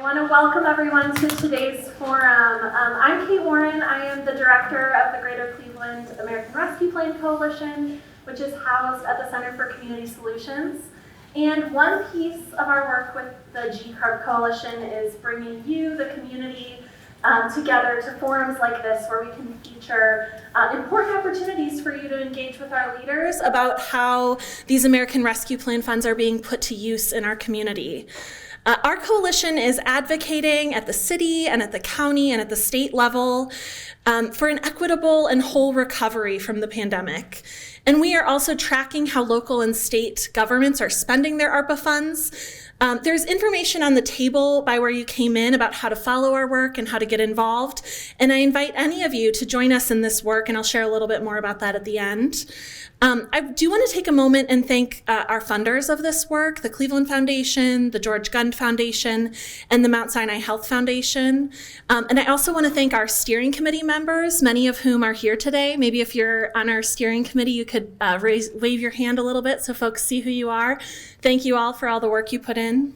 want to welcome everyone to today's forum. I'm Kate Warren. I am the director of the Greater Cleveland American Rescue Plan Coalition, which is housed at the Center for Community Solutions. And one piece of our work with the GCARP Coalition is bringing you, the community, together to forums like this where we can feature important opportunities for you to engage with our leaders about how these American Rescue Plan funds are being put to use in our community. Our coalition is advocating at the city and at the county and at the state level for an equitable and whole recovery from the pandemic. And we are also tracking how local and state governments are spending their ARPA funds. There's information on the table by where you came in about how to follow our work and how to get involved. And I invite any of you to join us in this work, and I'll share a little bit more about that at the end. I do want to take a moment and thank our funders of this work, the Cleveland Foundation, the George Gund Foundation, and the Mount Sinai Health Foundation. And I also want to thank our steering committee members, many of whom are here today. Maybe if you're on our steering committee, you could wave your hand a little bit so folks see who you are. Thank you all for all the work you put in.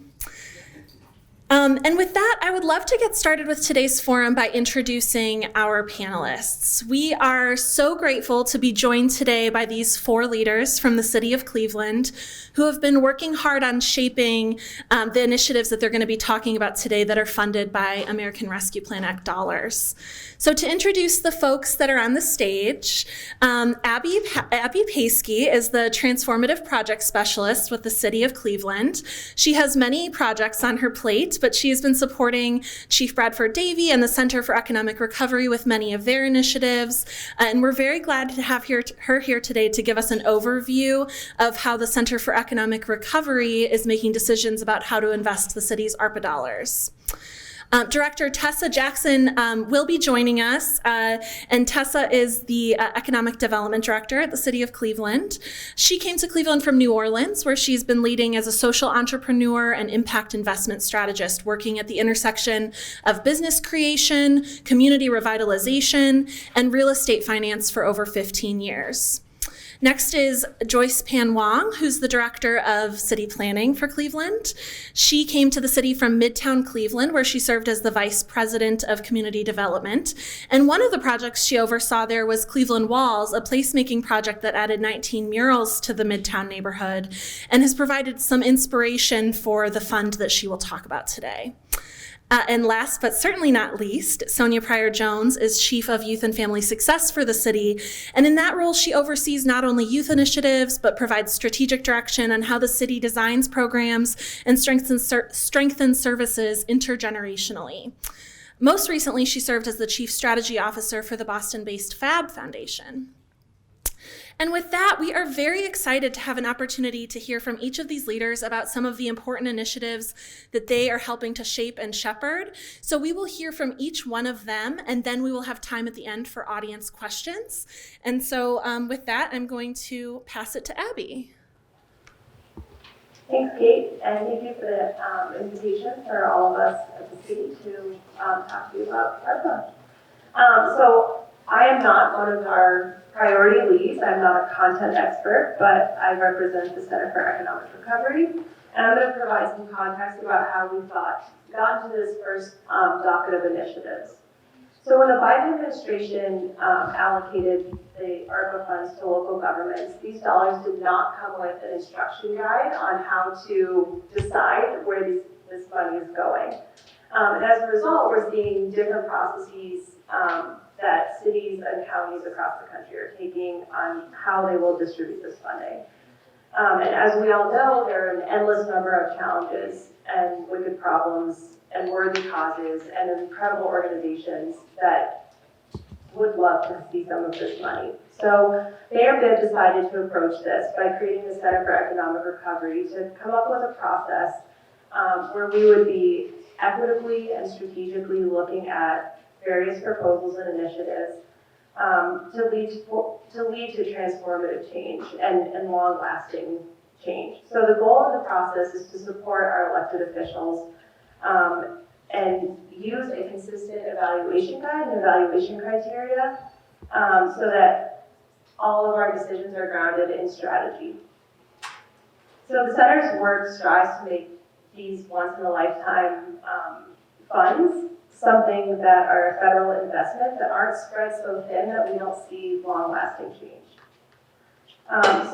And with that, I would love to get started with today's forum by introducing our panelists. We are so grateful to be joined today by these four leaders from the city of Cleveland who have been working hard on shaping the initiatives that they're going to be talking about today that are funded by American Rescue Plan Act dollars. So to introduce the folks that are on the stage, Abby Paskey is the Transformative Project Specialist with the City of Cleveland. She has many projects on her plate, but she has been supporting Chief Bradford Davey and the Center for Economic Recovery with many of their initiatives. And we're very glad to have her here today to give us an overview of how the Center for Economic Recovery is making decisions about how to invest the city's ARPA dollars. Director Tessa Jackson will be joining us, and Tessa is the Economic Development Director at the City of Cleveland. She came to Cleveland from New Orleans, where she's been leading as a social entrepreneur and impact investment strategist, working at the intersection of business creation, community revitalization, and real estate finance for over 15 years. Next is Joyce Pan Wong, who's the Director of City Planning for Cleveland. She came to the city from Midtown Cleveland, where she served as the Vice President of Community Development. And one of the projects she oversaw there was Cleveland Walls, a placemaking project that added 19 murals to the Midtown neighborhood and has provided some inspiration for the fund that she will talk about today. And last, but certainly not least, Sonia Pryor-Jones is Chief of Youth and Family Success for the city. And in that role, she oversees not only youth initiatives, but provides strategic direction on how the city designs programs and strengthens services intergenerationally. Most recently, she served as the Chief Strategy Officer for the Boston-based FAB Foundation. And with that, we are very excited to have an opportunity to hear from each of these leaders about some of the important initiatives that they are helping to shape and shepherd. So we will hear from each one of them, and then we will have time at the end for audience questions. And so with that, I'm going to pass it to Abby. Thanks, Kate, and thank you for the invitation for all of us at the city to talk to you about ARPA. So I am not one of our priority leads. I'm not a content expert, but I represent the Center for Economic Recovery, and I'm going to provide some context about how we got into this first docket of initiatives. So when the Biden administration allocated the ARPA funds to local governments, these dollars did not come with an instruction guide on how to decide where this money is going. And as a result, we're seeing different processes that cities and counties across the country are taking on how they will distribute this funding. And as we all know, there are an endless number of challenges and wicked problems and worthy causes and incredible organizations that would love to see some of this money. So Mayor Bibb decided to approach this by creating the Center for Economic Recovery to come up with a process where we would be equitably and strategically looking at various proposals and initiatives to lead to transformative change and long-lasting change. So the goal of the process is to support our elected officials and use a consistent evaluation guide and evaluation criteria so that all of our decisions are grounded in strategy. So the Center's work strives to make these once-in-a-lifetime funds, something that are a federal investment that aren't spread so thin that we don't see long-lasting change.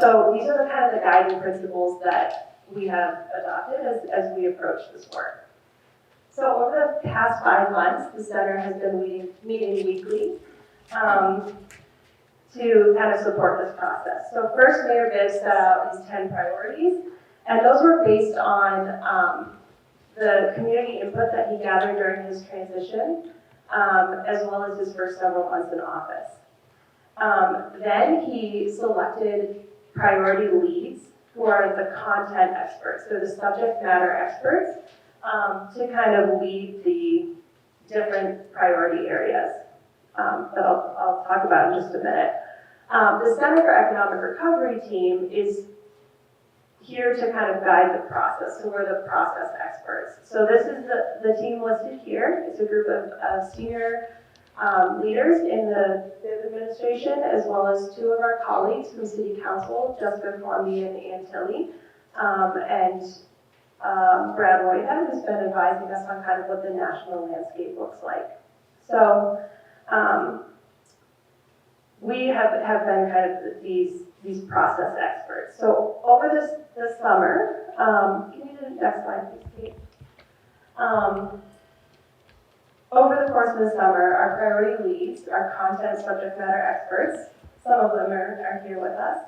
So these are the kind of the guiding principles that we have adopted as we approach this work. So over the past 5 months, the center has been meeting weekly to kind of support this process. So first, Mayor Bibb set out his 10 priorities, and those were based on the community input that he gathered during his transition, as well as his first several months in office. Then he selected priority leads, who are the content experts, so the subject matter experts, to kind of lead the different priority areas that I'll talk about in just a minute. The Center for Economic Recovery team is here to kind of guide the process, so we're the process experts. So this is the team listed here. It's a group of senior leaders in the administration, as well as 2 of our colleagues from City Council, Jessica Columbia and Ann Tilley, and Brad Whitehead, who's been advising us on kind of what the national landscape looks like. So we have been kind of these process experts. So over this summer, can you do the next slide, please, Kate? Over the course of the summer, our priority leads, our content subject matter experts, some of them are here with us,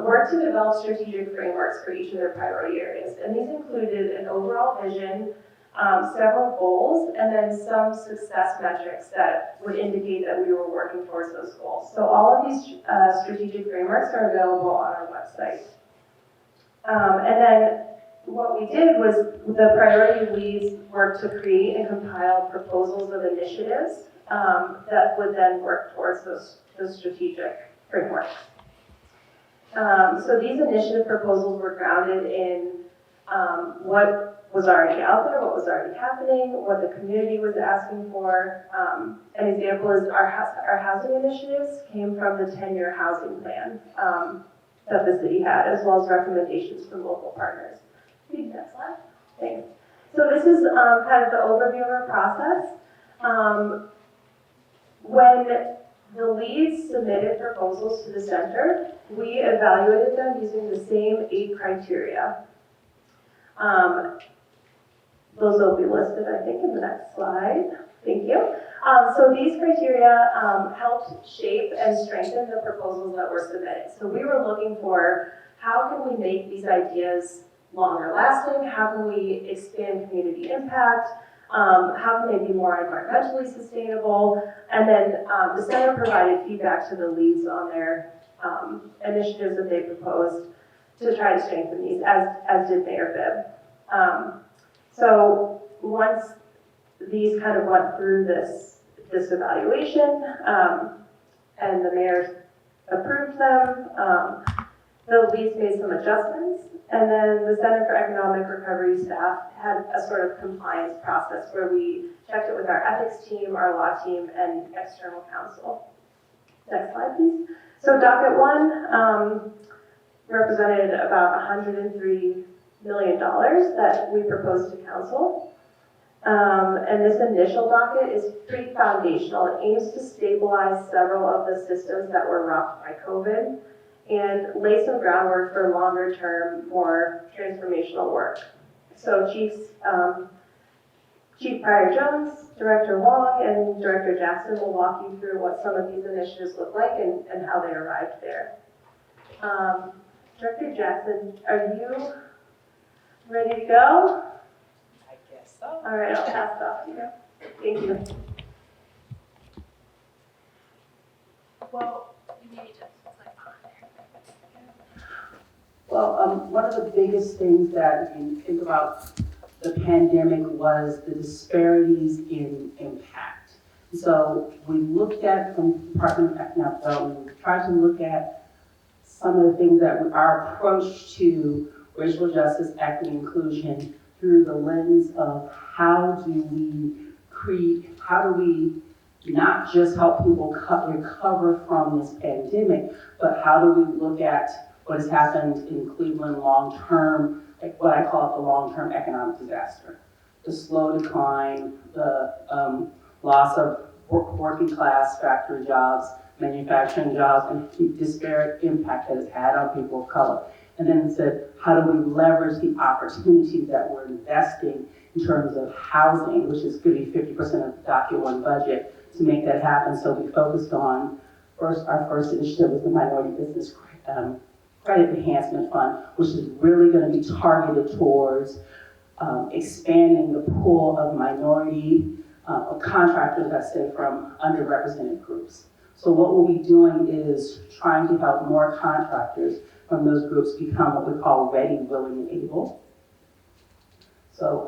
worked to develop strategic frameworks for each of their priority areas. And these included an overall vision, several goals, and then some success metrics that would indicate that we were working towards those goals. So all of these strategic frameworks are available on our website. And then what we did was the priority leads worked to create and compile proposals of initiatives that would then work towards those strategic frameworks. So these initiative proposals were grounded in what was already out there, what was already happening, what the community was asking for. An example is our housing initiatives came from the 10-year housing plan that the city had, as well as recommendations from local partners. Next slide. Thanks. So this is kind of the overview of our process. When the leads submitted proposals to the center, we evaluated them using the same 8 criteria. Those will be listed, I think, in the next slide. Thank you. So these criteria helped shape and strengthen the proposals that were submitted. So we were looking for how can we make these ideas longer lasting? How can we expand community impact? How can they be more environmentally sustainable? And then the center provided feedback to the leads on their initiatives that they proposed to try to strengthen these, as did Mayor Bibb. So once these kind of went through this evaluation and the mayor approved them, the leads made some adjustments. And then the Center for Economic Recovery staff had a sort of compliance process where we checked it with our ethics team, our law team, and external counsel. Next slide, please. So docket 1 represented about $103 million that we proposed to council. And this initial docket is pretty foundational. It aims to stabilize several of the systems that were rocked by COVID and lay some groundwork for longer term, more transformational work. So Chief Pryor Jones, Director Wong, and Director Jackson will walk you through what some of these initiatives look like and how they arrived there. Director Jackson, are you ready to go? I guess so. All right, I'll pass it off to you. Thank you. Well, you maybe just like on there. Well, one of the biggest things that when you think about the pandemic was the disparities in impact. So we looked at from Department of Economic Development, we tried to look at some of the things that our approach to racial justice, equity, inclusion through the lens of how do we not just help people recover from this pandemic, but how do we look at what has happened in Cleveland long-term, like what I call it the long-term economic disaster. the slow decline, the loss of working class factory jobs, manufacturing jobs, and the disparate impact that it's had on people of color. And then it said, how do we leverage the opportunities that we're investing in terms of housing, which is going to be 50% of the Docket 1 budget, to make that happen. So we focused on, our first initiative was the Minority Business Credit Enhancement Fund, which is really going to be targeted towards expanding the pool of minority contractors that stay from underrepresented groups. So what we'll be doing is trying to help more contractors from those groups become what we call ready, willing, and able. So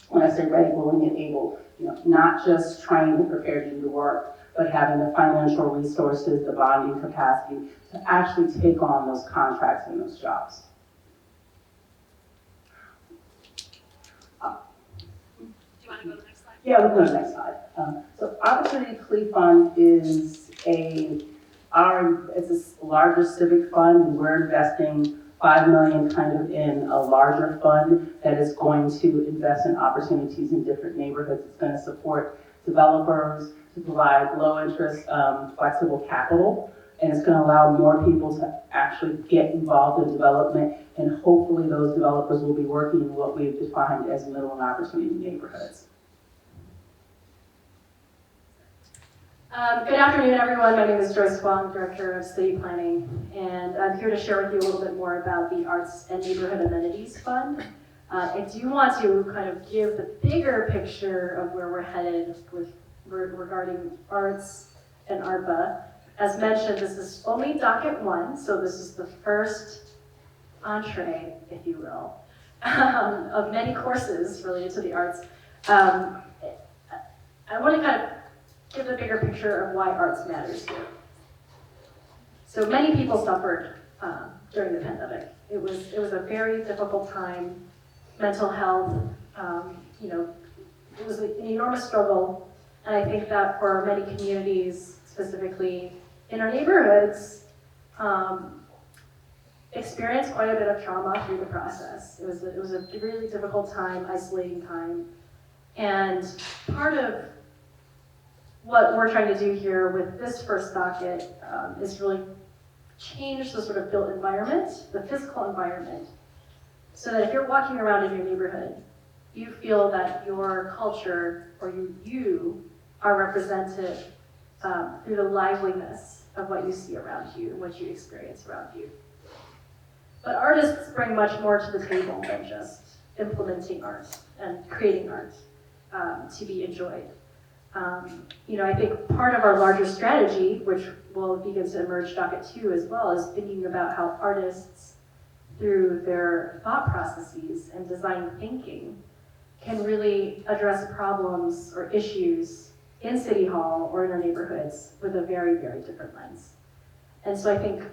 when I say ready, willing, and able, not just trained and prepared to do the work, but having the financial resources, the bonding capacity to actually take on those contracts and those jobs. Do you want to go to the next slide? Yeah, we'll go to the next slide. So Opportunity Plea Fund is it's a larger civic fund, and we're investing $5 million kind of in a larger fund that is going to invest in opportunities in different neighborhoods. It's going to support developers to provide low interest, flexible capital, and it's going to allow more people to actually get involved in development, and hopefully those developers will be working in what we've defined as middle and opportunity neighborhoods. Good afternoon, everyone. My name is Joyce Wong, Director of City Planning, and I'm here to share with you a little bit more about the Arts and Neighborhood Amenities Fund. I do want to kind of give the bigger picture of where we're headed regarding arts and ARPA. As mentioned, this is only Docket 1, so this is the first entree, if you will, of many courses related to the arts. I want to kind of give a bigger picture of why arts matters here. So many people suffered during the pandemic. It was a very difficult time. Mental health, it was an enormous struggle, and I think that for many communities, specifically in our neighborhoods, experienced quite a bit of trauma through the process. It was a really difficult time, isolating time, and part of what we're trying to do here with this first docket is really change the sort of built environment, the physical environment, so that if you're walking around in your neighborhood, you feel that your culture or you are represented through the liveliness of what you see around you and what you experience around you. But artists bring much more to the table than just implementing art and creating art to be enjoyed. I think part of our larger strategy, which will begin to emerge Docket 2 as well, is thinking about how artists, through their thought processes and design thinking, can really address problems or issues in City Hall or in our neighborhoods with a very, very different lens. And so I think,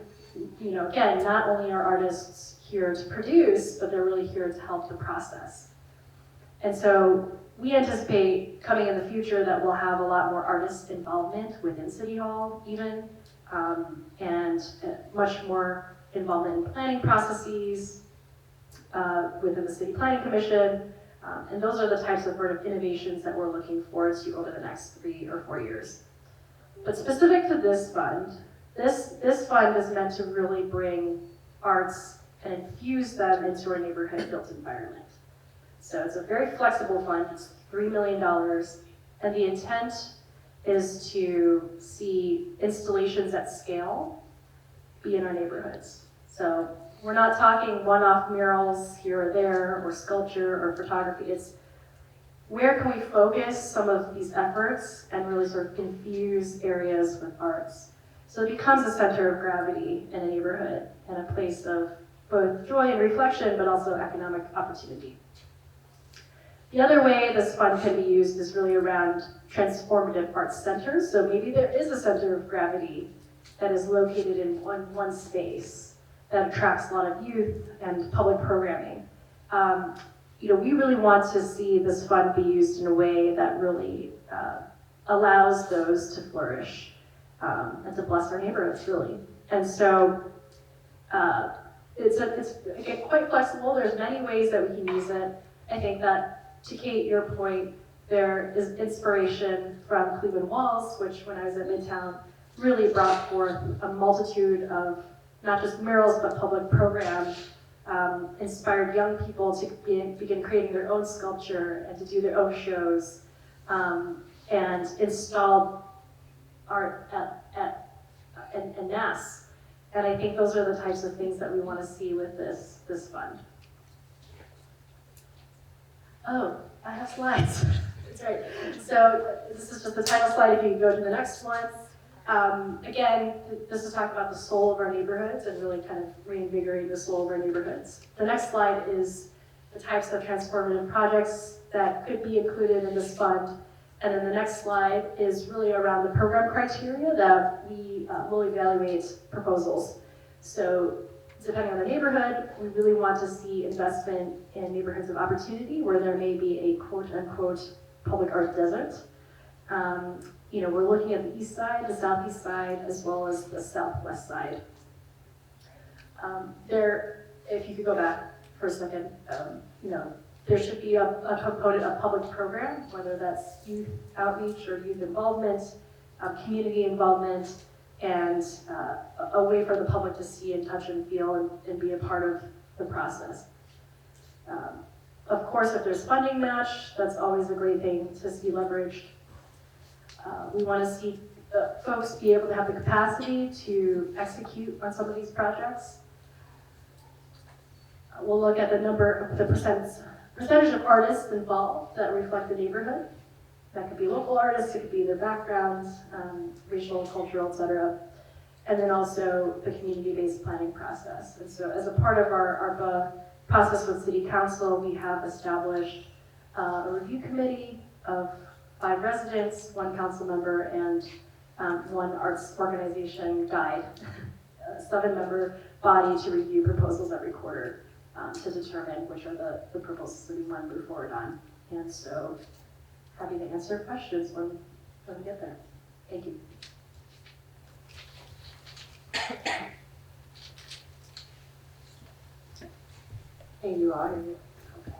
again, not only are artists here to produce, but they're really here to help the process. And so we anticipate coming in the future that we'll have a lot more artist involvement within City Hall even, and much more involvement in planning processes within the City Planning Commission. And those are the types of sort of innovations that we're looking forward to over the next 3 or 4 years. But specific to this fund, this fund is meant to really bring arts and infuse them into our neighborhood built environment. So it's a very flexible fund, it's $3 million, and the intent is to see installations at scale be in our neighborhoods. So we're not talking one-off murals here or there, or sculpture or photography. It's where can we focus some of these efforts and really sort of infuse areas with arts. So it becomes a center of gravity in a neighborhood and a place of both joy and reflection, but also economic opportunity. The other way this fund can be used is really around transformative arts centers. So maybe there is a center of gravity that is located in one space that attracts a lot of youth and public programming. We really want to see this fund be used in a way that really allows those to flourish and to bless our neighborhoods, really. And so it's again, quite flexible. There's many ways that we can use it. I think that to Kate, your point, there is inspiration from Cleveland Walls, which when I was at Midtown really brought forth a multitude of not just murals but public programs, inspired young people to begin creating their own sculpture and to do their own shows, and installed art en masse. And I think those are the types of things that we want to see with this fund. Oh, I have slides. That's right. So this is just the title slide. If you can go to the next one. Again, this is talking about the soul of our neighborhoods and really kind of reinvigorating the soul of our neighborhoods. The next slide is the types of transformative projects that could be included in this fund. And then the next slide is really around the program criteria that we will evaluate proposals. So depending on the neighborhood, we really want to see investment in neighborhoods of opportunity where there may be a quote-unquote public art desert. We're looking at the east side, the southeast side, as well as the southwest side. If you could go back for a second, there should be a component of public program, whether that's youth outreach or youth involvement, community involvement, and a way for the public to see and touch and feel and be a part of the process. Of course, if there's funding match, that's always a great thing to see leveraged. We want to see folks be able to have the capacity to execute on some of these projects. We'll look at the percentage of artists involved that reflect the neighborhood. That could be local artists, it could be their backgrounds, regional, cultural, et cetera. And then also the community-based planning process. And so as a part of our ARPA process with City Council, we have established a review committee of 5 residents, 1 council member, and 1 arts organization guide, a 7-member body to review proposals every quarter to determine which are the proposals that we want to move forward on. And so happy to answer questions when we get there. Thank you. Hey, you are. Okay.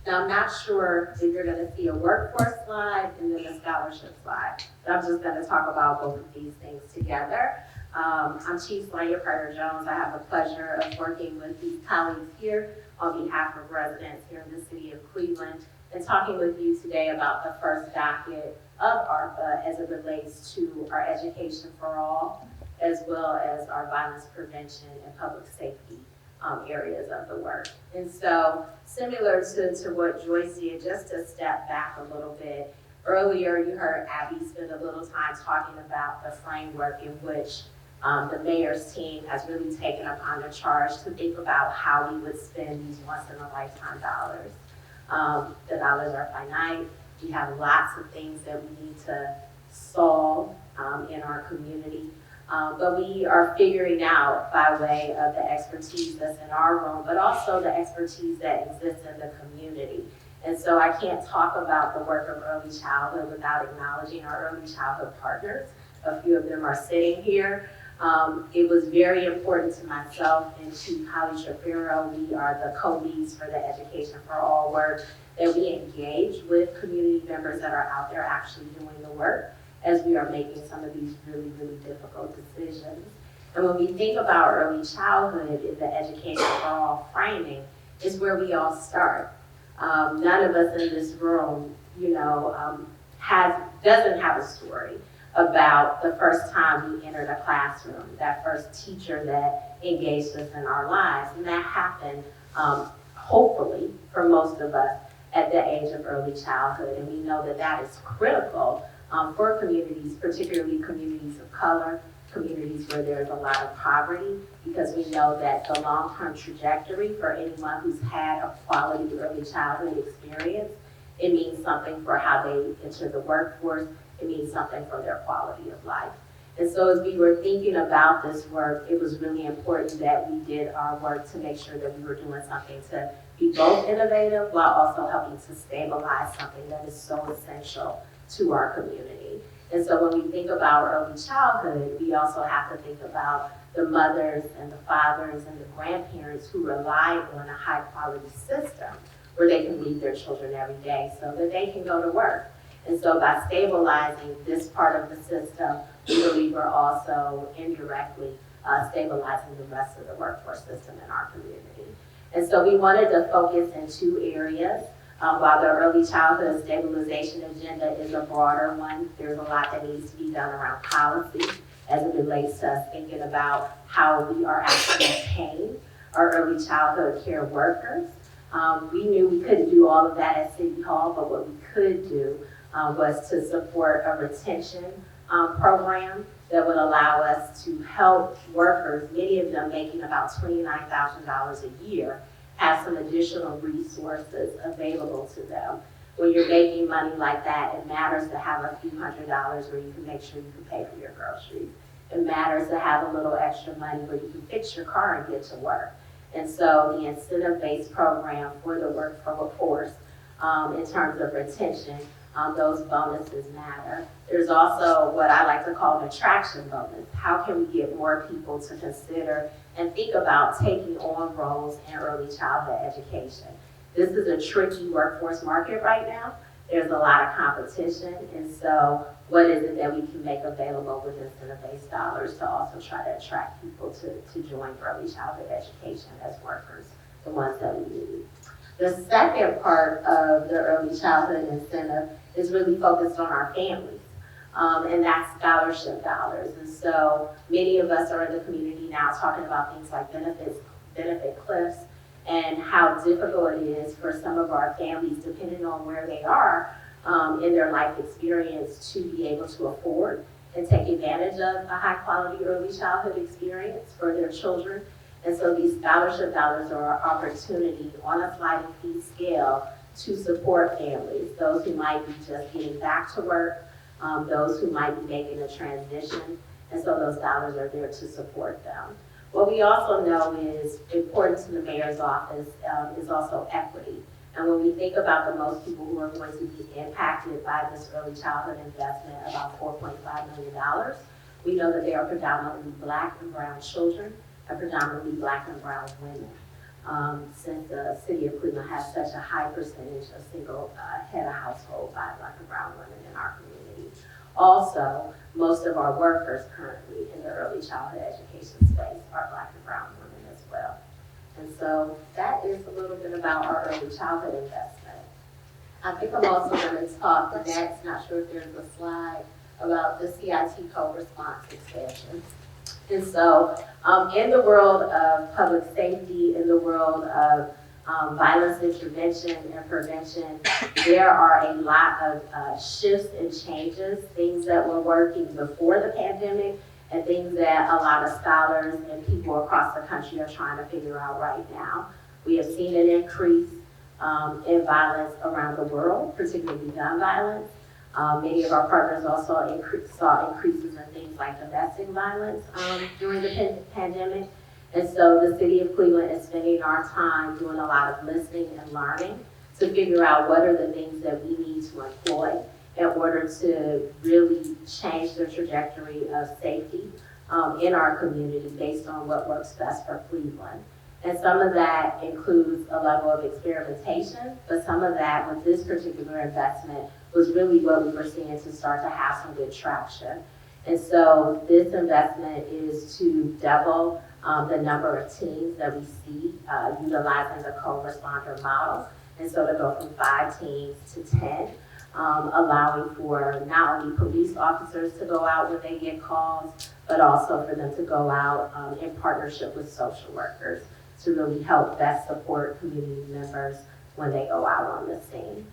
Now, I'm not sure if you're going to see a workforce slide and then a scholarship slide. So I'm just going to talk about both of these things together. I'm Chief Lanya Carter-Jones. I have the pleasure of working with these colleagues here on behalf of residents here in the city of Cleveland and talking with you today about the first docket of ARPA as it relates to our education for all, as well as our violence prevention and public safety areas of the work. And so similar to what Joyce did, just to step back a little bit, earlier you heard Abby spend a little time talking about the framework in which the mayor's team has really taken upon the charge to think about how we would spend these once-in-a-lifetime dollars. The dollars are finite. We have lots of things that we need to solve in our community. But we are figuring out by way of the expertise that's in our room, but also the expertise that exists in the community. And so I can't talk about the work of early childhood without acknowledging our early childhood partners. A few of them are sitting here. It was very important to myself and to Holly Shapiro, we are the co-leads for the Education for All work, that we engage with community members that are out there actually doing the work as we are making some of these really, really difficult decisions. And when we think about early childhood in the Education for All framing, is where we all start. None of us in this room, doesn't have a story about the first time we entered a classroom, that first teacher that engaged us in our lives. And that happened, hopefully, for most of us at the age of early childhood. And we know that that is critical for communities, particularly communities of color, communities where there's a lot of poverty, because we know that the long-term trajectory for anyone who's had a quality early childhood experience, it means something for how they enter the workforce, it means something for their quality of life. And so as we were thinking about this work, it was really important that we did our work to make sure that we were doing something to be both innovative while also helping to stabilize something that is so essential to our community. And so when we think about early childhood, we also have to think about the mothers and the fathers and the grandparents who rely on a high quality system where they can leave their children every day so that they can go to work. And so by stabilizing this part of the system, we believe we're also indirectly stabilizing the rest of the workforce system in our community. And so we wanted to focus in two areas. While the early childhood stabilization agenda is a broader one, there's a lot that needs to be done around policy as it relates to us thinking about how we are actually paying our early childhood care workers. We knew we couldn't do all of that at City Hall, but what we could do was to support a retention program that would allow us to help workers, many of them making about $29,000 a year, have some additional resources available to them. When you're making money like that, it matters to have a few $100s where you can make sure you can pay for your groceries. It matters to have a little extra money where you can fix your car and get to work. And so the incentive-based program for the workforce, in terms of retention, those bonuses matter. There's also what I like to call an attraction bonus. How can we get more people to consider and think about taking on roles in early childhood education? This is a tricky workforce market right now. There's a lot of competition, and so what is it that we can make available with incentive-based dollars to also try to attract people to join early childhood education as workers, the ones that we need. The second part of the early childhood incentive is really focused on our families, and that's scholarship dollars. And so many of us are in the community now talking about things like benefit cliffs, and how difficult it is for some of our families, depending on where they are in their life experience, to be able to afford and take advantage of a high quality early childhood experience for their children. And so these scholarship dollars are an opportunity on a sliding fee scale to support families, those who might be just getting back to work, those who might be making a transition, and so those dollars are there to support them. What we also know is important to the mayor's office is also equity. And when we think about the most people who are going to be impacted by this early childhood investment, about $4.5 million, we know that they are predominantly Black and brown children and predominantly Black and brown women. Since the city of Cleveland has such a high percentage of single head of household by Black and brown women in our community. Also, most of our workers currently in the early childhood education space are Black and brown women as well. And so that is a little bit about our early childhood investment. I think I'm also going to talk next, not sure if there's a slide, about the CIT co-response expansion. And so in the world of public safety, in the world of violence intervention and prevention, there are a lot of shifts and changes, things that were working before the pandemic and things that a lot of scholars and people across the country are trying to figure out right now. We have seen an increase in violence around the world, particularly gun violence. Many of our partners also saw increases in things like domestic violence during the pandemic. And so the city of Cleveland is spending our time doing a lot of listening and learning to figure out what are the things that we need to employ in order to really change the trajectory of safety in our community based on what works best for Cleveland. And some of that includes a level of experimentation, but some of that with this particular investment was really what we were seeing to start to have some good traction. And so this investment is to double the number of teams that we see utilizing the co-responder model. And so to go from 5 teams to 10, allowing for not only police officers to go out when they get calls, but also for them to go out in partnership with social workers to really help best support community members when they go out on the scene.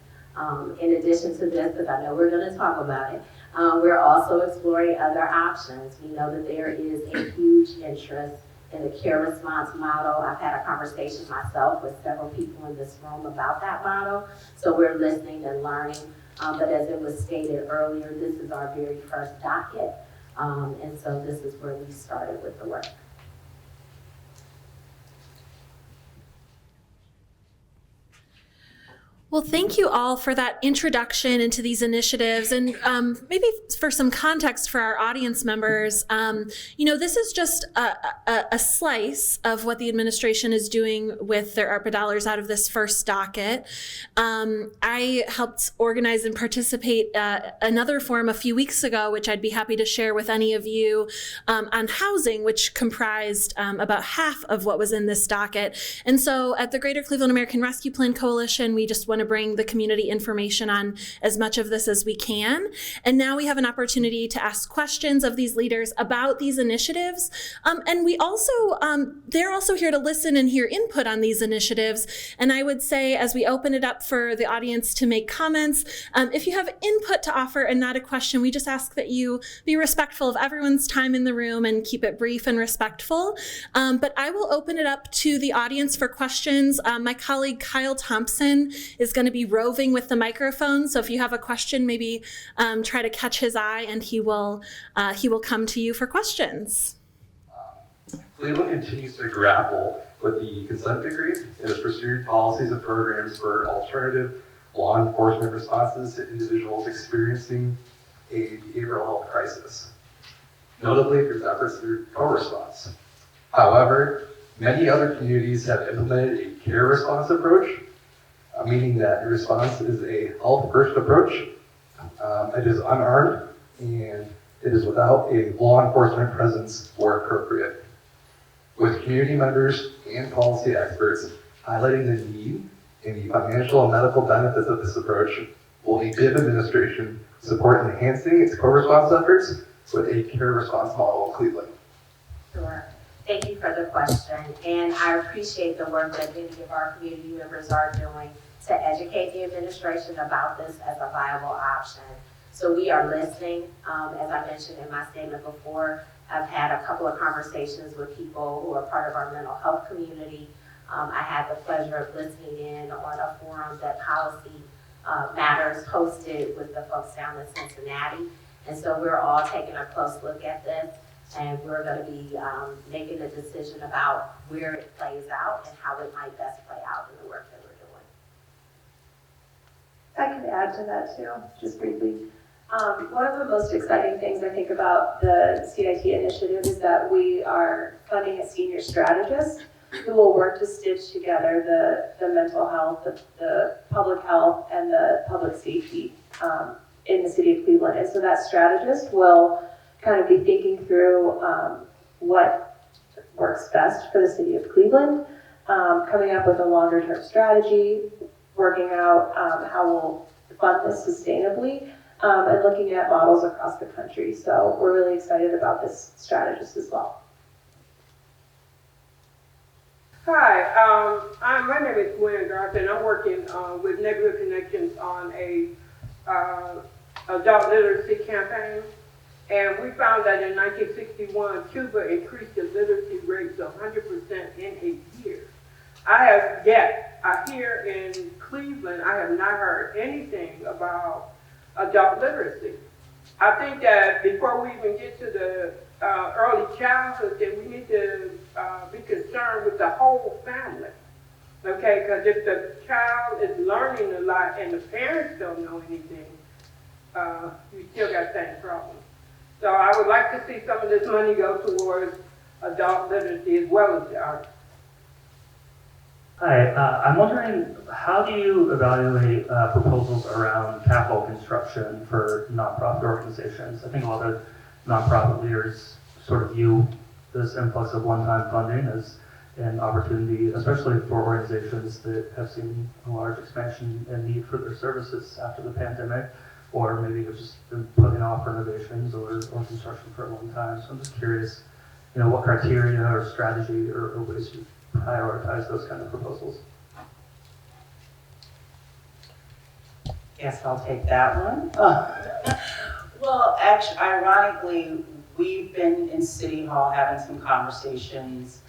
In addition to this, because I know we're going to talk about it, we're also exploring other options. We know that there is a huge interest in the care response model. I've had a conversation myself with several people in this room about that model. So we're listening and learning. But as it was stated earlier, this is our very first docket. And so this is where we started with the work. Well, thank you all for that introduction into these initiatives, and maybe for some context for our audience members. This is just a slice of what the administration is doing with their ARPA dollars out of this first docket. I helped organize and participate another forum a few weeks ago, which I'd be happy to share with any of you, on housing, which comprised about half of what was in this docket. And so at the Greater Cleveland American Rescue Plan Coalition, we just want to bring the community information on as much of this as we can. And now we have an opportunity to ask questions of these leaders about these initiatives. And we also, they're also here to listen and hear input on these initiatives. And I would say, as we open it up for the audience to make comments, if you have input to offer and not a question, we just ask that you be respectful of everyone's time in the room and keep it brief and respectful. But I will open it up to the audience for questions. My colleague Kyle Thompson is going to be roving with the microphone. So if you have a question, maybe try to catch his eye, and he will come to you for questions. Cleveland continues to grapple with the consent decree and has pursued policies and programs for alternative law enforcement responses to individuals experiencing a behavioral health crisis, notably through efforts through co-response. However, many other communities have implemented a care response approach, meaning that the response is a health-first approach. It is unarmed, and it is without a law enforcement presence where appropriate. With community members and policy experts highlighting the need and the financial and medical benefits of this approach, will the BIB administration support enhancing its co-response efforts with a care response model in Cleveland? Sure. Thank you for the question, and I appreciate the work that many of our community members are doing to educate the administration about this as a viable option. So we are listening. As I mentioned in my statement before, I've had a couple of conversations with people who are part of our mental health community. I had the pleasure of listening in on a forum that Policy Matters hosted with the folks down in Cincinnati. And so we're all taking a close look at this, and we're going to be making a decision about where it plays out and how it might best play out in the work that we're doing. I can add to that too, just briefly. One of the most exciting things I think about the CIT initiative is that we are funding a senior strategist who will work to stitch together the mental health, the public health, and the public safety in the city of Cleveland. And so that strategist will kind of be thinking through what works best for the city of Cleveland, coming up with a longer term strategy, working out how we'll fund this sustainably, and looking at models across the country. So we're really excited about this strategist as well. Hi, my name is Gwen Garth, and I'm working with Nebula Connections on a adult literacy campaign. And we found that in 1961, Cuba increased the literacy rate to 100% in a year. Here in Cleveland, I have not heard anything about adult literacy. I think that before we even get to the early childhood, that we need to be concerned with the whole family, okay? Because if the child is learning a lot and the parents don't know anything, you still got the same problem. So I would like to see some of this money go towards adult literacy as well as the arts. Hi, I'm wondering, how do you evaluate proposals around capital construction for nonprofit organizations? I think a lot of nonprofit leaders sort of view this influx of one-time funding as an opportunity, especially for organizations that have seen a large expansion and need for their services after the pandemic, or maybe have just been putting off renovations or construction for a long time. So I'm just curious, what criteria or strategy or ways you prioritize those kind of proposals. Guess I'll take that one. Well, actually, ironically, we've been in City Hall having some conversations,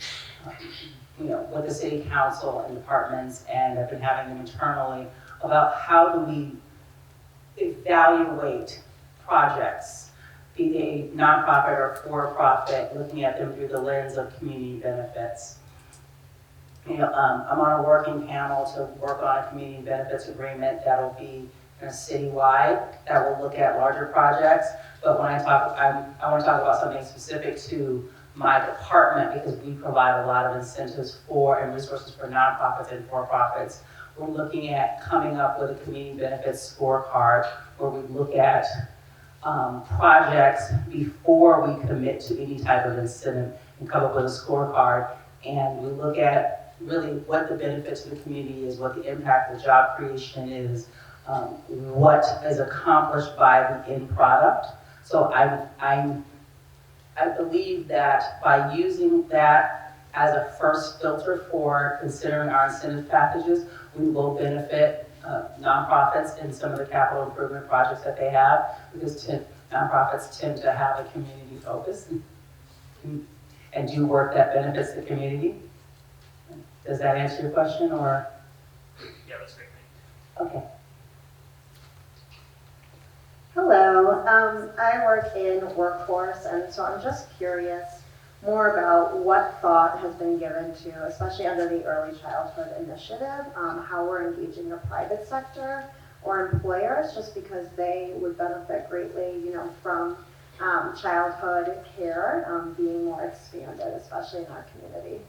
with the City Council and departments, and have been having them internally about how do we evaluate projects, be they nonprofit or for-profit, looking at them through the lens of community benefits. I'm on a working panel to work on a community benefits agreement that'll be citywide, that will look at larger projects. But when I want to talk about something specific to my department, because we provide a lot of incentives for and resources for nonprofits and for-profits. We're looking at coming up with a community benefits scorecard where we look at projects before we commit to any type of incentive and come up with a scorecard. And we look at really what the benefit to the community is, what the impact of job creation is, what is accomplished by the end product. So I believe that by using that as a first filter for considering our incentive packages, we will benefit nonprofits in some of the capital improvement projects that they have, because nonprofits tend to have a community focus and do work that benefits the community. Does that answer your question, or? Yeah, that's great. Okay. Hello, I work in workforce, and so I'm just curious more about what thought has been given to, especially under the Early Childhood Initiative, how we're engaging the private sector or employers, just because they would benefit greatly, from childhood care being more expanded, especially in our community.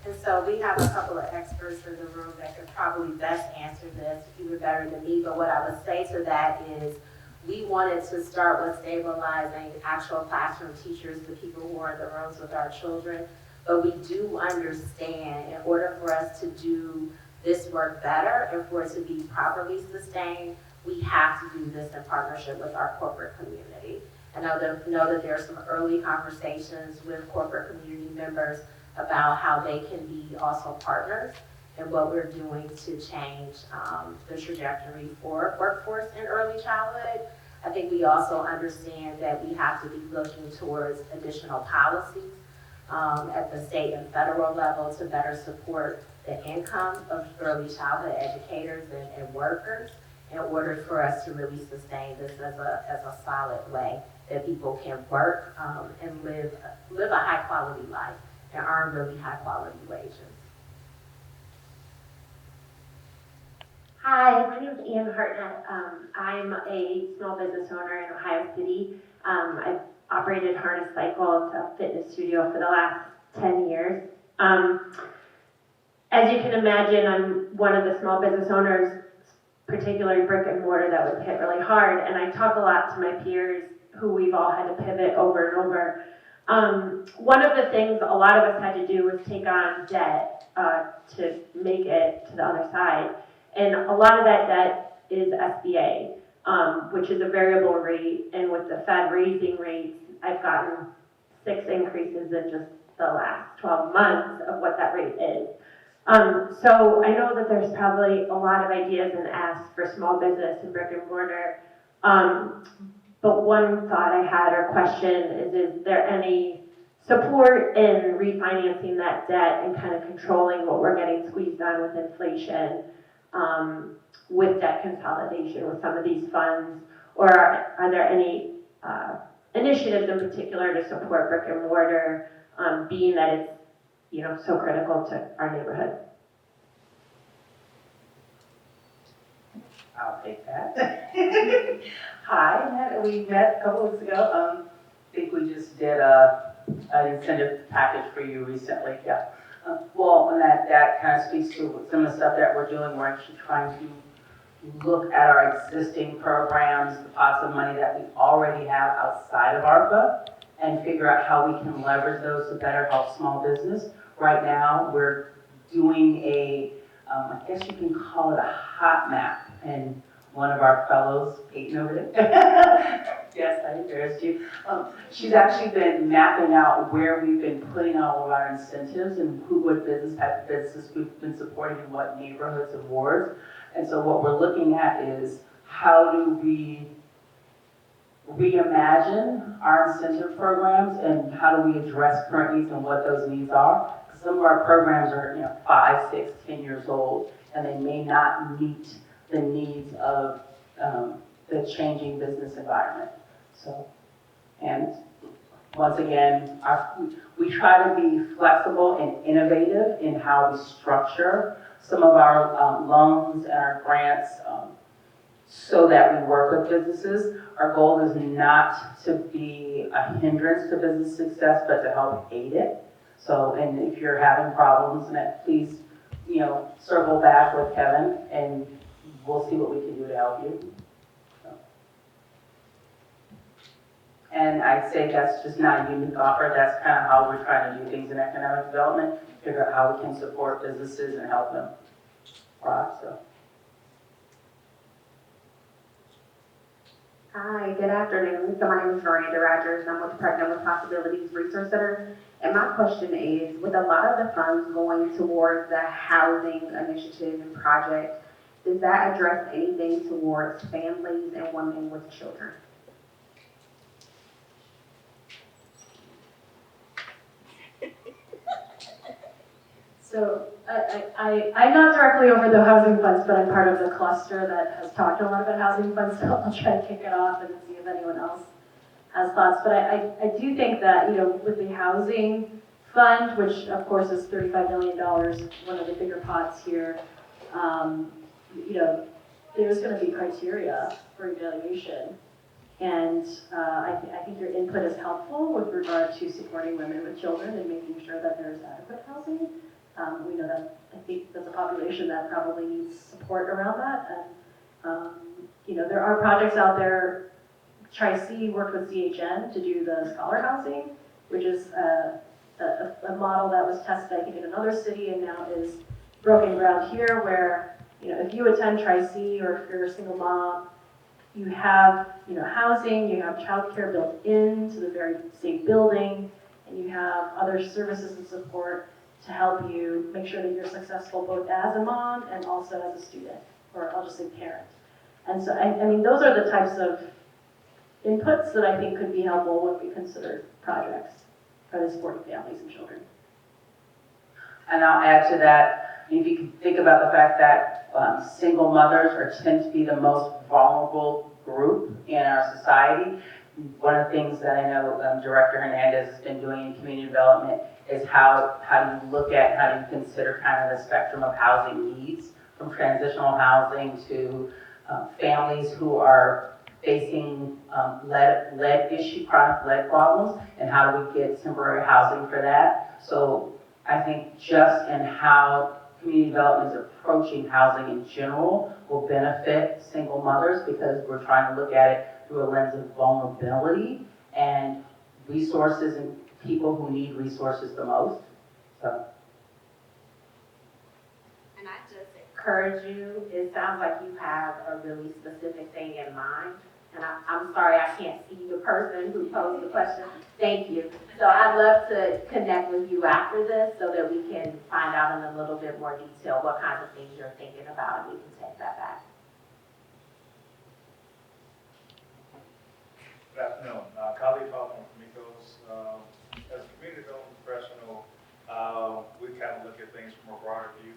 And so we have a couple of experts in the room that could probably best answer this even better than me. But what I would say to that is we wanted to start with stabilizing actual classroom teachers, the people who are in the rooms with our children. But we do understand in order for us to do this work better and for it to be properly sustained, we have to do this in partnership with our corporate community. And I know that there are some early conversations with corporate community members about how they can be also partners in what we're doing to change the trajectory for workforce in early childhood. I think we also understand that we have to be looking towards additional policies at the state and federal level to better support the income of early childhood educators and workers in order for us to really sustain this as a solid way that people can work and live a high quality life and earn really high quality wages. Hi, my name is Ann Hartnett. I'm a small business owner in Ohio City. I've operated Harness Cycle, a fitness studio, for the last 10 years. As you can imagine, I'm one of the small business owners, particularly brick and mortar, that was hit really hard. And I talk a lot to my peers who we've all had to pivot over and over. One of the things a lot of us had to do was take on debt to make it to the other side. And a lot of that debt is SBA, which is a variable rate. And with the Fed raising rates, I've gotten 6 increases in just the last 12 months of what that rate is. So I know that there's probably a lot of ideas and asks for small business and brick and mortar. But one thought I had, or question, is there any support in refinancing that debt and kind of controlling what we're getting squeezed on with inflation, with debt consolidation with some of these funds? Or are there any initiatives in particular to support brick and mortar, being that it's so critical to our neighborhood? I'll take that. Hi, we met a couple weeks ago. I think we just did an incentive package for you recently, yeah. Well, and that kind of speaks to some of the stuff that we're doing. We're actually trying to look at our existing programs, the pots of money that we already have outside of ARPA, and figure out how we can leverage those to better help small business. Right now, we're doing I guess you can call it a hot map, and one of our fellows, Peyton over there, yes, I embarrassed you. She's actually been mapping out where we've been putting all of our incentives and what type of businesses we've been supporting in what neighborhoods and wards. And so what we're looking at is how do we reimagine our incentive programs and how do we address current needs and what those needs are. Some of our programs are 5, 6, 10 years old, and they may not meet the needs of the changing business environment. So, and once again, we try to be flexible and innovative in how we structure some of our loans and our grants so that we work with businesses. Our goal is not to be a hindrance to business success, but to help aid it. So, and if you're having problems, please, circle back with Kevin and we'll see what we can do to help you. So. And I'd say that's just not a unique offer. That's kind of how we're trying to do things in economic development, figure out how we can support businesses and help them. So. Hi, good afternoon. So my name is Miranda Rogers, and I'm with the Pregnant with Possibilities Resource Center. And my question is, with a lot of the funds going towards the housing initiative and project, does that address anything towards families and women with children? So I'm not directly over the housing funds, but I'm part of the cluster that has talked a lot about housing funds, so I'll try to kick it off and see if anyone else has thoughts. But I do think that, with the housing fund, which of course is $35 million, one of the bigger pots here, there's gonna be criteria for evaluation. And I think your input is helpful with regard to supporting women with children and making sure that there's adequate housing. We know that I think there's a population that probably needs support around that. And, there are projects out there. Tri-C worked with CHN to do the scholar housing, which is a model that was tested, I think, in another city and now is broken ground here where, if you attend Tri-C or if you're a single mom, you have, housing, you have childcare built into the very same building, and you have other services and support to help you make sure that you're successful both as a mom and also as a student, or I'll just say parent. And so, I mean, those are the types of inputs that I think could be helpful when we consider projects for supporting families and children. And I'll add to that, if you can think about the fact that single mothers tend to be the most vulnerable group in our society. One of the things that I know Director Hernandez has been doing in community development is how you look at, how you consider kind of the spectrum of housing needs, from transitional housing to families who are facing chronic lead problems, and how do we get temporary housing for that. So I think just in how community development is approaching housing in general will benefit single mothers, because we're trying to look at it through a lens of vulnerability and resources and people who need resources the most. So. And I just encourage you, it sounds like you have a really specific thing in mind. And I'm sorry I can't see the person who posed the question. Thank you. So I'd love to connect with you after this so that we can find out in a little bit more detail what kinds of things you're thinking about, and we can take that back. Good afternoon. Khalid Hoffman from Migos. As a community development professional, we kind of look at things from a broader view.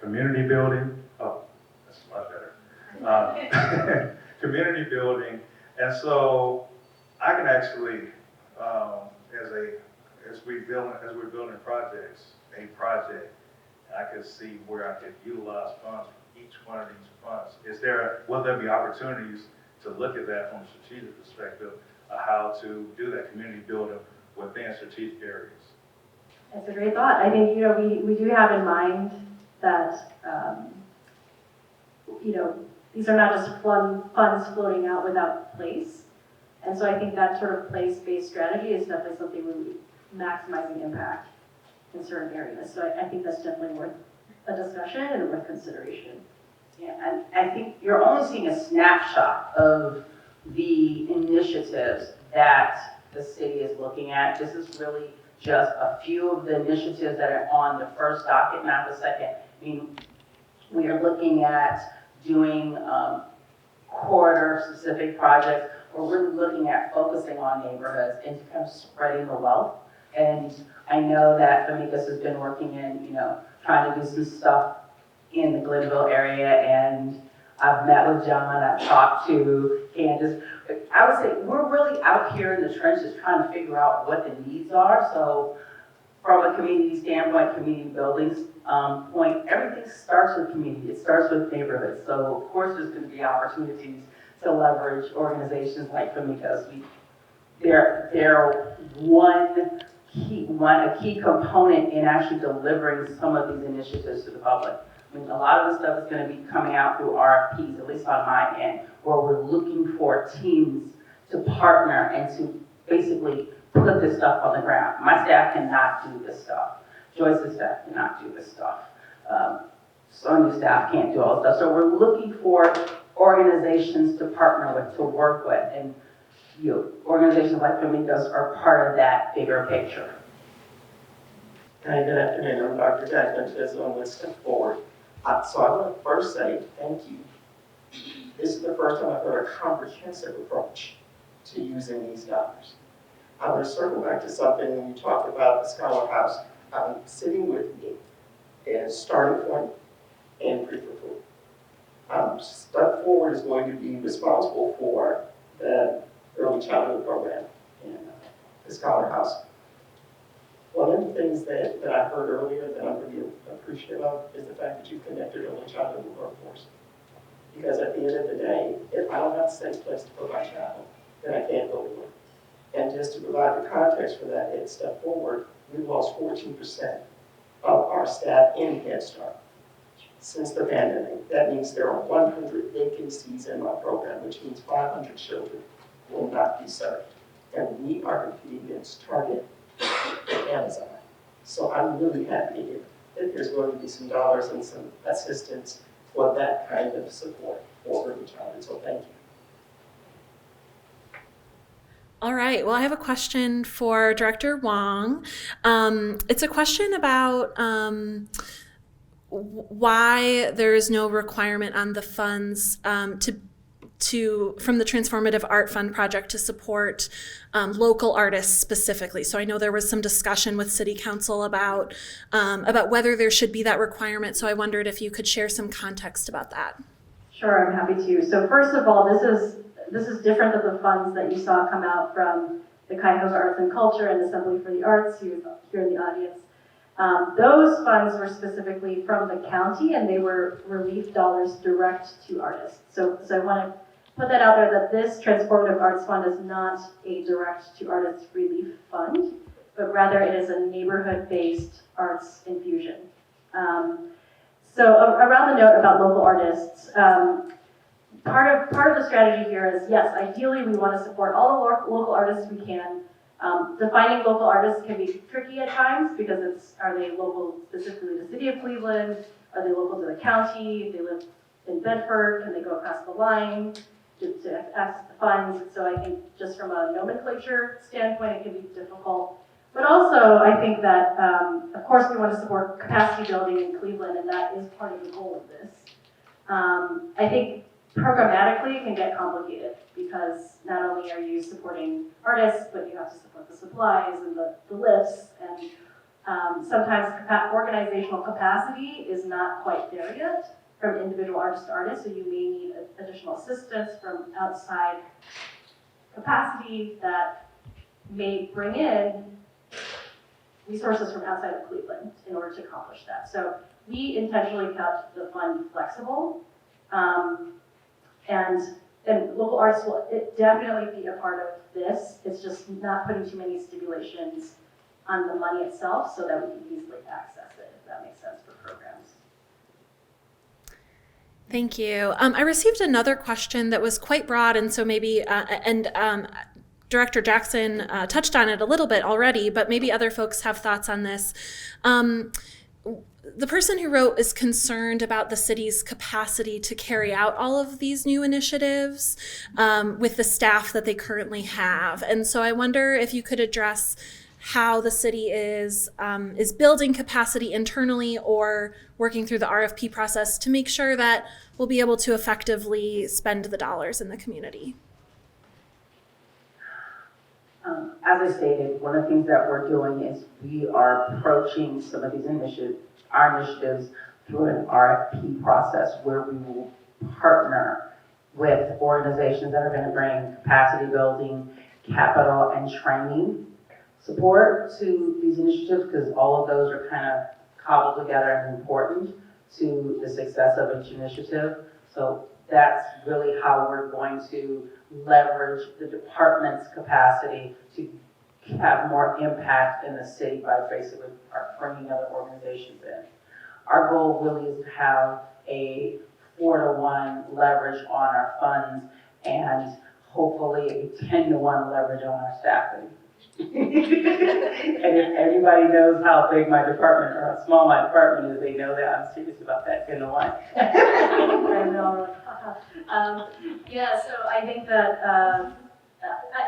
Community building. Oh, that's a lot better. Community building. And so I can actually, as we're building projects, I can see where I could utilize funds from each one of these funds. Will there be opportunities to look at that from a strategic perspective of how to do that community building within strategic areas? That's a great thought. I think, we do have in mind that, these are not just funds floating out without place. And so I think that sort of place-based strategy is definitely something we would maximizing impact in certain areas. So I think that's definitely worth a discussion and worth consideration. Yeah, and I think you're only seeing a snapshot of the initiatives that the city is looking at. This is really just a few of the initiatives that are on the first docket, not the second. I mean, we are looking at doing corridor-specific projects. We're really looking at focusing on neighborhoods and kind of spreading the wealth. And I know that Famicus has been working in, trying to do some stuff in the Glenville area, and I've met with John, I've talked to Candace. I would say we're really out here in the trenches trying to figure out what the needs are. So from a community standpoint, community buildings point, everything starts with community. It starts with neighborhoods. So of course there's going to be opportunities to leverage organizations like Famicos. They're a key component in actually delivering some of these initiatives to the public. I mean, a lot of the stuff is going to be coming out through RFPs, at least on my end, where we're looking for teams to partner and to basically put this stuff on the ground. My staff cannot do this stuff. Joyce's staff cannot do this stuff. Sonia's staff can't do all this stuff. So we're looking for organizations to partner with, to work with, and organizations like Famicos are part of that bigger picture. Hi, good afternoon. I'm Dr. Declan Chisholm with Step Forward. So I want to first say thank you. This is the first time I've heard a comprehensive approach to using these dollars. I want to circle back to something when you talked about the Scholar House. Sitting with me is Starting Point and Pre-Food. Step Forward is going to be responsible for the early childhood program in the Scholar House. One of the things that I heard earlier that I'm really appreciative of is the fact that you connected early childhood with workforce. Because at the end of the day, if I don't have a safe place to put my child, then I can't go to work. And just to provide the context for that, at Step Forward, we've lost 14% of our staff in Head Start since the pandemic. That means there are 100 vacancies in my program, which means 500 children will not be served. And we are competing against Target and Amazon. So I'm really happy that there's going to be some dollars and some assistance for that kind of support for early childhood. So thank you. All right, well, I have a question for Director Wong. It's a question about why there is no requirement on the funds from the Transformative Art Fund project to support local artists specifically. So I know there was some discussion with City Council about whether there should be that requirement. So I wondered if you could share some context about that. Sure, I'm happy to. So first of all, this is different than the funds that you saw come out from the Cuyahoga Arts and Culture and Assembly for the Arts, who is here in the audience. Those funds were specifically from the county, and they were relief dollars direct to artists. So I want to put that out there that this Transformative Arts Fund is not a direct to artists relief fund, but rather it is a neighborhood-based arts infusion. So around the note about local artists, part of the strategy here is, yes, ideally we want to support all the local artists we can. Defining local artists can be tricky at times because are they local specifically to the city of Cleveland? Are they local to the county? If they live in Bedford, can they go across the line to access the funds? So I think just from a nomenclature standpoint, it can be difficult. But also, I think that, of course, we want to support capacity building in Cleveland, and that is part of the goal of this. I think programmatically it can get complicated because not only are you supporting artists, but you have to support the supplies and the lifts, and sometimes organizational capacity is not quite there yet from individual artist to artist, so you may need additional assistance from outside capacity that may bring in resources from outside of Cleveland in order to accomplish that. So we intentionally kept the fund flexible, and local arts will definitely be a part of this. It's just not putting too many stipulations on the money itself so that we can easily access it, if that makes sense for programs. Thank you. I received another question that was quite broad, and so maybe, Director Jackson touched on it a little bit already, but maybe other folks have thoughts on this. The person who wrote is concerned about the city's capacity to carry out all of these new initiatives with the staff that they currently have. And so I wonder if you could address how the city is building capacity internally or working through the RFP process to make sure that we'll be able to effectively spend the dollars in the community. As I stated, one of the things that we're doing is we are approaching some of these our initiatives through an RFP process where we will partner with organizations that are going to bring capacity building, capital, and training support to these initiatives, because all of those are kind of cobbled together and important to the success of each initiative. So that's really how we're going to leverage the department's capacity to have more impact in the city by basically bringing other organizations in. Our goal really is to have a 4-to-1 leverage on our funds and hopefully a 10-to-1 leverage on our staffing. And if everybody knows how big my department or how small my department is, they know that I'm serious about that 10-to-1. Yeah, so I think that,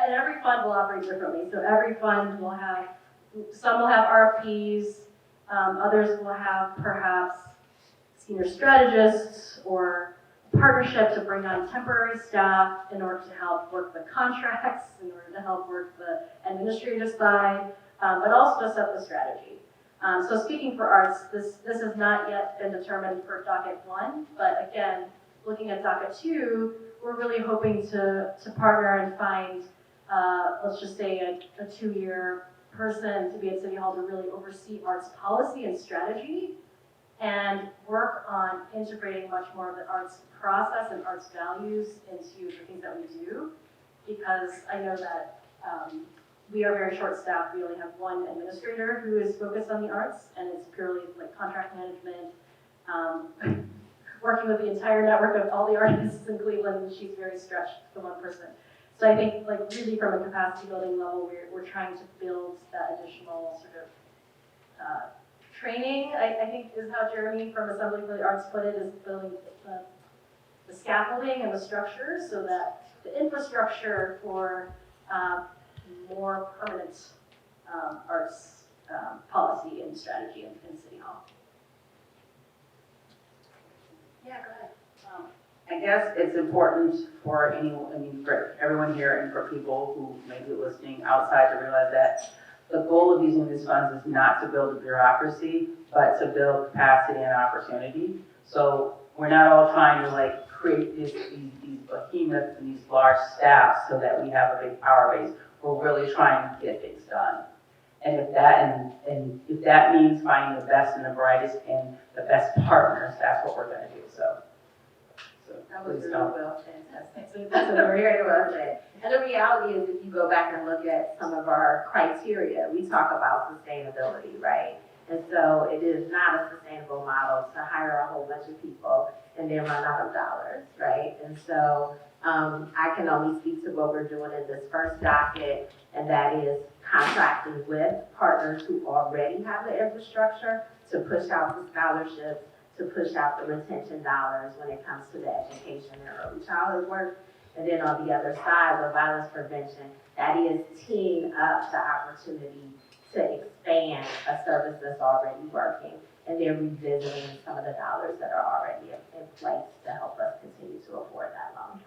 and every fund will operate differently. So every fund will have, some will have RFPs, others will have perhaps senior strategists or partnership to bring on temporary staff in order to help work the contracts, in order to help work the administrative side, but also to set the strategy. So speaking for arts, this has not yet been determined for docket 1, but again, looking at docket 2, we're really hoping to partner and find, let's just say a 2-year person to be at City Hall to really oversee arts policy and strategy and work on integrating much more of the arts process and arts values into the things that we do, because I know that we are very short-staffed. We only have one administrator who is focused on the arts, and it's purely like contract management, working with the entire network of all the artists in Cleveland, and she's very stretched for one person. So I think like really from a capacity building level, we're trying to build that additional sort of training, I think is how Jeremy from Assembly for the Arts put it, is building the scaffolding and the structure so that the infrastructure for more permanent arts policy and strategy in City Hall. Yeah, go ahead. I guess it's important for for everyone here and for people who may be listening outside to realize that the goal of using these funds is not to build a bureaucracy, but to build capacity and opportunity. So we're not all trying to like create these behemoths and these large staffs so that we have a big power base. We're really trying to get things done. And if that means finding the best and the brightest and the best partners, that's what we're going to do. So That was please really don't. well said. That's very well said. And the reality is, if you go back and look at some of our criteria, we talk about sustainability, right? And so it is not a sustainable model to hire a whole bunch of people and then run out of dollars, right? And so I can only speak to what we're doing in this first docket, and that is contracting with partners who already have the infrastructure to push out the scholarships, to push out the retention dollars when it comes to the education and early childhood work. And then on the other side, with violence prevention, that is teeing up the opportunity to expand a service that's already working, and then revisiting some of the dollars that are already in place to help us continue to afford that long term.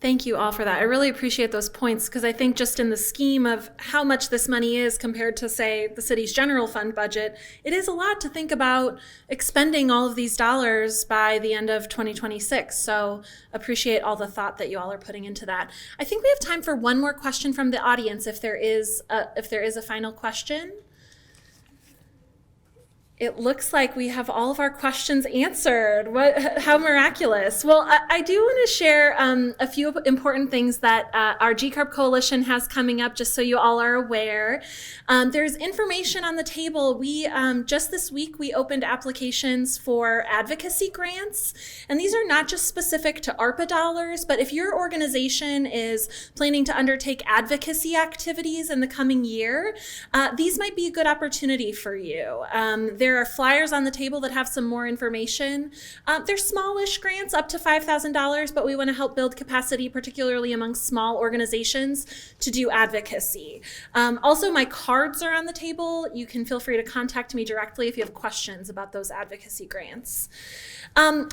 Thank you all for that. I really appreciate those points because I think just in the scheme of how much this money is compared to, say, the city's general fund budget, it is a lot to think about expending all of these dollars by the end of 2026. So appreciate all the thought that you all are putting into that. I think we have time for one more question from the audience if there is a final question. It looks like we have all of our questions answered. How miraculous. Well, I do want to share a few important things that our G-Carp Coalition has coming up, just so you all are aware. There's information on the table. We just this week, we opened applications for advocacy grants. And these are not just specific to ARPA dollars, but if your organization is planning to undertake advocacy activities in the coming year, these might be a good opportunity for you. There are flyers on the table that have some more information. They're smallish grants, up to $5,000, but we want to help build capacity, particularly among small organizations, to do advocacy. Also, my cards are on the table. You can feel free to contact me directly if you have questions about those advocacy grants.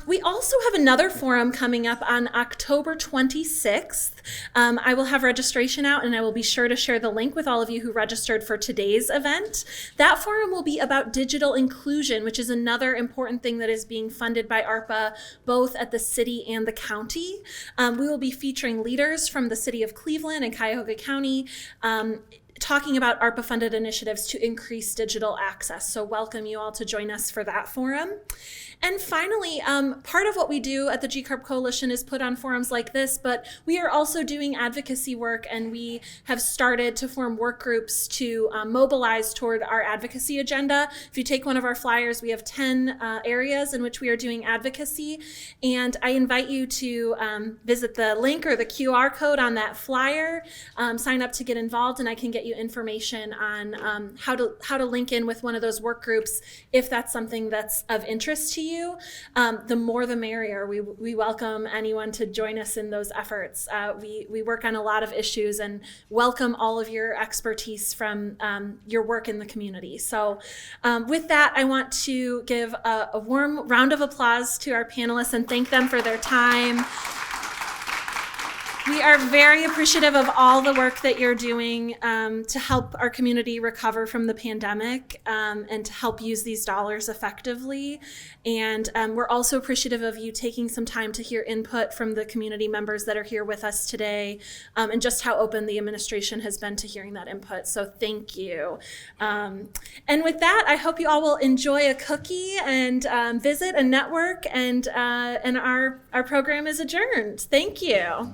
We also have another forum coming up on October 26th. I will have registration out, and I will be sure to share the link with all of you who registered for today's event. That forum will be about digital inclusion inclusion, which is another important thing that is being funded by ARPA, both at the city and the county. We will be featuring leaders from the city of Cleveland and Cuyahoga County, talking about ARPA-funded initiatives to increase digital access. So welcome you all to join us for that forum. And finally, part of what we do at the G-CARP Coalition is put on forums like this, but we are also doing advocacy work, and we have started to form work groups to mobilize toward our advocacy agenda. If you take one of our flyers, we have 10 areas in which we are doing advocacy, and I invite you to visit the link or the QR code on that flyer, sign up to get involved, and I can get you information on how to link in with one of those work groups if that's something that's of interest to you. The more the merrier. We welcome anyone to join us in those efforts. We work on a lot of issues and welcome all of your expertise from your work in the community. So with that, I want to give a warm round of applause to our panelists and thank them for their time. We are very appreciative of all the work that you're doing to help our community recover from the pandemic and to help use these dollars effectively. And we're also appreciative of you taking some time to hear input from the community members that are here with us today and just how open the administration has been to hearing that input. So thank you. And with that, I hope you all will enjoy a cookie and visit and network, and our program is adjourned. Thank you.